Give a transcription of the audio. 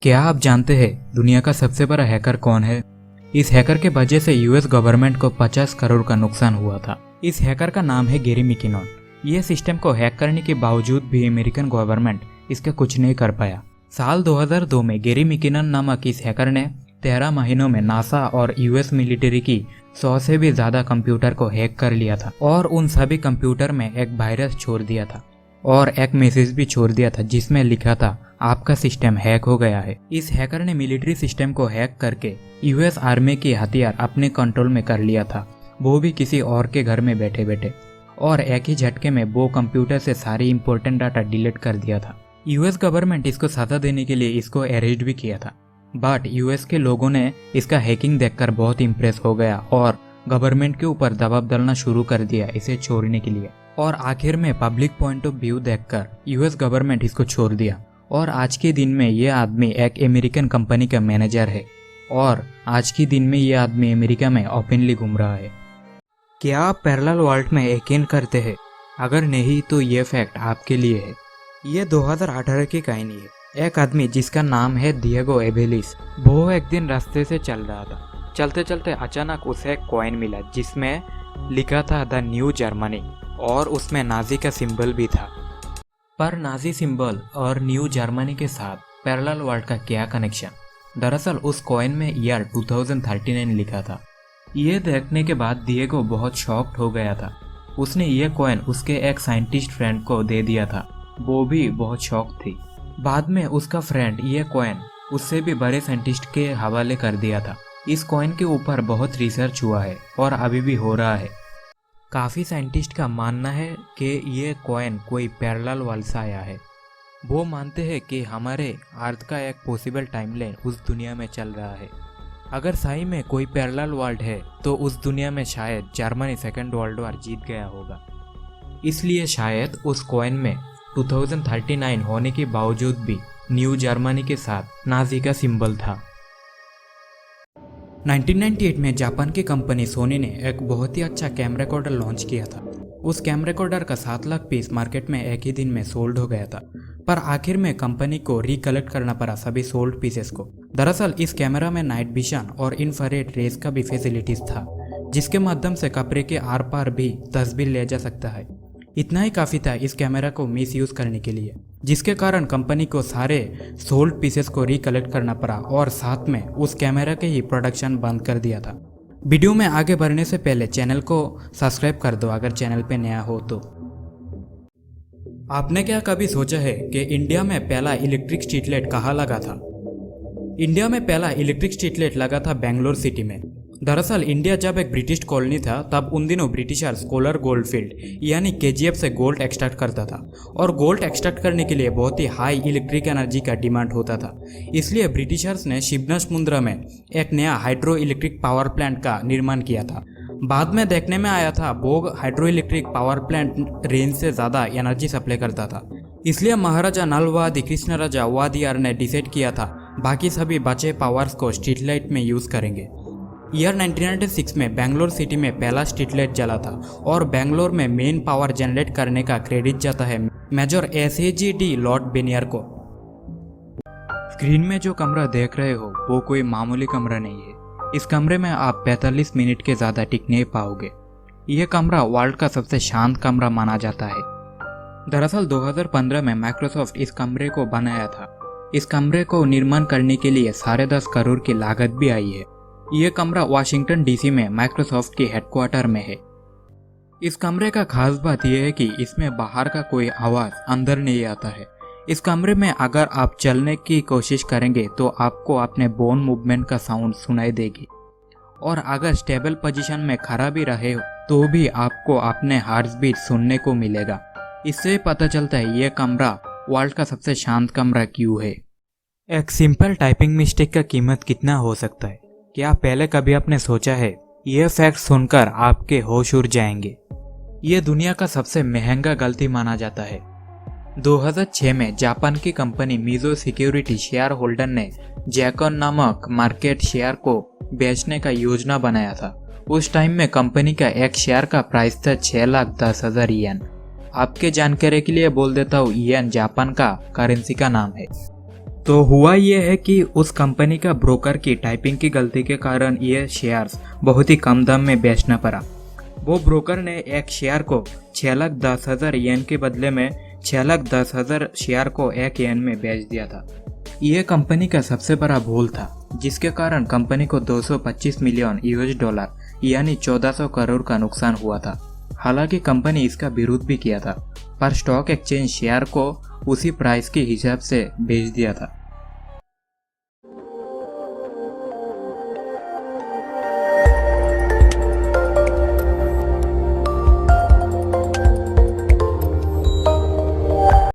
क्या आप जानते हैं दुनिया का सबसे बड़ा हैकर कौन है? इस हैकर के वजह से यूएस गवर्नमेंट को 50 करोड़ का नुकसान हुआ था। इस हैकर का नाम है गैरी मिकिनॉन। यह सिस्टम को हैक करने के बावजूद भी अमेरिकन गवर्नमेंट इसका कुछ नहीं कर पाया। साल 2002 में गैरी मिकिनॉन नामक इस हैकर ने 13 महीनों में नासा और यूएस मिलिट्री की 100 से भी ज्यादा कंप्यूटर को हैक कर लिया था और उन सभी कंप्यूटर में एक वायरस छोड़ दिया था और एक मैसेज भी छोड़ दिया था जिसमें लिखा था आपका सिस्टम हैक हो गया है। इस हैकर ने मिलिट्री सिस्टम को हैक करके यूएस आर्मी के हथियार अपने कंट्रोल में कर लिया था, वो भी किसी और के घर में बैठे बैठे, और एक ही झटके में वो कंप्यूटर से सारी इंपॉर्टेंट डाटा डिलीट कर दिया था। यूएस गवर्नमेंट इसको सजा देने के लिए इसको अरेस्ट भी किया था, बट यूएस के लोगों ने इसका हैकिंग देखकर बहुत इम्प्रेस हो गया और गवर्नमेंट के ऊपर दबाव डालना शुरू कर दिया इसे छोड़ने के लिए। और आखिर में पब्लिक पॉइंट ऑफ व्यू देखकर यूएस गवर्नमेंट इसको छोड़ दिया और आज के दिन में ये आदमी एक अमेरिकन कंपनी का मैनेजर है और आज के दिन में ये आदमी अमेरिका में ओपनली घूम रहा है। क्या आप पैरेलल वर्ल्ड में यकीन करते हैं? अगर नहीं तो ये फैक्ट आपके लिए है। ये 2018 की कहानी है। एक आदमी जिसका नाम है दिएगो एबेलिस, वो एक दिन रास्ते से चल रहा था। चलते चलते अचानक उसे एक कॉइन मिला जिसमें लिखा था द न्यू जर्मनी और उसमें नाजी का सिंबल भी था। पर नाजी सिंबल और न्यू जर्मनी के साथ पैरेलल वर्ल्ड का क्या कनेक्शन? दरअसल उस कॉइन में ईयर 2039 लिखा था। ये देखने के बाद दिएगो बहुत शॉक्ड हो गया था। उसने ये कॉइन उसके एक साइंटिस्ट फ्रेंड को दे दिया था, वो भी बहुत शॉक थी। बाद में उसका फ्रेंड ये कॉइन उससे भी बड़े साइंटिस्ट के हवाले कर दिया था। इस कॉइन के ऊपर बहुत रिसर्च हुआ है और अभी भी हो रहा है। काफ़ी साइंटिस्ट का मानना है कि ये कॉइन कोई पैरेलल वर्ल्ड से आया है। वो मानते हैं कि हमारे अर्थ का एक पॉसिबल टाइमलाइन उस दुनिया में चल रहा है। अगर सही में कोई पैरेलल वर्ल्ड है तो उस दुनिया में शायद जर्मनी सेकेंड वर्ल्ड वॉर जीत गया होगा। इसलिए शायद उस कॉइन में 2039 होने के बावजूद भी न्यू जर्मनी के साथ नाजी का सिंबल था। 1998 में जापान की कंपनी सोनी ने एक बहुत ही अच्छा कैमरा रिकॉर्डर लॉन्च किया था। उस कैमरा रिकॉर्डर का 7 लाख पीस मार्केट में एक ही दिन में सोल्ड हो गया था, पर आखिर में कंपनी को रिकलेक्ट करना पड़ा सभी सोल्ड पीसेस को। दरअसल इस कैमरा में नाइट विजन और इंफ्रारेड रेज का भी फैसिलिटीज था, जिसके माध्यम से कपड़े के आर पार भी तस्वीर ले जा सकता है। इतना ही काफ़ी था इस कैमरा को मिस यूज़ करने के लिए, जिसके कारण कंपनी को सारे सोल्ड पीसेस को रिकलेक्ट करना पड़ा और साथ में उस कैमरा के ही प्रोडक्शन बंद कर दिया था। वीडियो में आगे बढ़ने से पहले चैनल को सब्सक्राइब कर दो अगर चैनल पे नया हो तो। आपने क्या कभी सोचा है कि इंडिया में पहला इलेक्ट्रिक स्ट्रीट लाइट कहाँ लगा था? इंडिया में पहला इलेक्ट्रिक स्ट्रीट लाइट लगा था बेंगलोर सिटी में। दरअसल इंडिया जब एक ब्रिटिश कॉलोनी था तब उन दिनों ब्रिटिशर्स कोलर गोल्ड फील्ड यानी केजीएफ से गोल्ड एक्सट्रैक्ट करता था और गोल्ड एक्सट्रैक्ट करने के लिए बहुत ही हाई इलेक्ट्रिक एनर्जी का डिमांड होता था। इसलिए ब्रिटिशर्स ने शिवनासमुद्र में एक नया हाइड्रो इलेक्ट्रिक पावर प्लांट का निर्माण किया था। बाद में देखने में आया था वो hydro electric power plant range से ज़्यादा एनर्जी सप्लाई करता था। इसलिए महाराजा नलवादी कृष्णराजा वादियार ने डिसाइड किया था बाकी सभी बचे पावर्स को स्ट्रीट लाइट में यूज़ करेंगे। ईयर 1996 में बेंगलोर सिटी में पहला स्ट्रीट लाइट जला था और बेंगलोर में मेन पावर जनरेट करने का क्रेडिट जाता है मेजर SAGD लॉर्ड बेनियर को। स्क्रीन में जो कमरा देख रहे हो वो कोई मामूली कमरा नहीं है। इस कमरे में आप 45 मिनट के ज़्यादा टिक नहीं पाओगे। यह कमरा वर्ल्ड का सबसे शांत कमरा माना जाता है। दरअसल 2015 में माइक्रोसॉफ्ट इस कमरे को बनाया था। इस कमरे को निर्माण करने के लिए 10.5 करोड़ की लागत भी आई है। यह कमरा वाशिंगटन DC में माइक्रोसॉफ्ट के हेडक्वार्टर में है। इस कमरे का खास बात यह है कि इसमें बाहर का कोई आवाज़ अंदर नहीं आता है। इस कमरे में अगर आप चलने की कोशिश करेंगे तो आपको अपने बोन मूवमेंट का साउंड सुनाई देगी और अगर स्टेबल पोजीशन में खड़ा भी रहे तो भी आपको अपने हार्ट बीट सुनने को मिलेगा। इससे पता चलता है यह कमरा वर्ल्ड का सबसे शांत कमरा क्यों है। एक सिंपल टाइपिंग मिस्टेक का कीमत कितना हो सकता है? क्या पहले कभी आपने सोचा है? यह फैक्ट सुनकर आपके होश उड़ जाएंगे। यह दुनिया का सबसे महंगा गलती माना जाता है। 2006 में जापान की company Mizo security share holder ने जैकॉन नामक मार्केट शेयर को बेचने का योजना बनाया था। उस टाइम में कंपनी का एक शेयर का प्राइस था 6,10,000 येन। आपके जानकारी के लिए बोल देता हूँ, येन जापान का करेंसी का नाम है। तो हुआ ये है कि उस कंपनी का ब्रोकर की टाइपिंग की गलती के कारण ये शेयर्स बहुत ही कम दाम में बेचना पड़ा। वो ब्रोकर ने एक शेयर को 6,10,000 येन के बदले में 6,10,000 शेयर को 1 येन में बेच दिया था। ये कंपनी का सबसे बड़ा भूल था, जिसके कारण कंपनी को 225 मिलियन $, यानी 1400 करोड़ का नुकसान हुआ था। हालांकि कंपनी इसका विरोध भी किया था, पर स्टॉक एक्सचेंज शेयर को उसी प्राइस के हिसाब से बेच दिया था।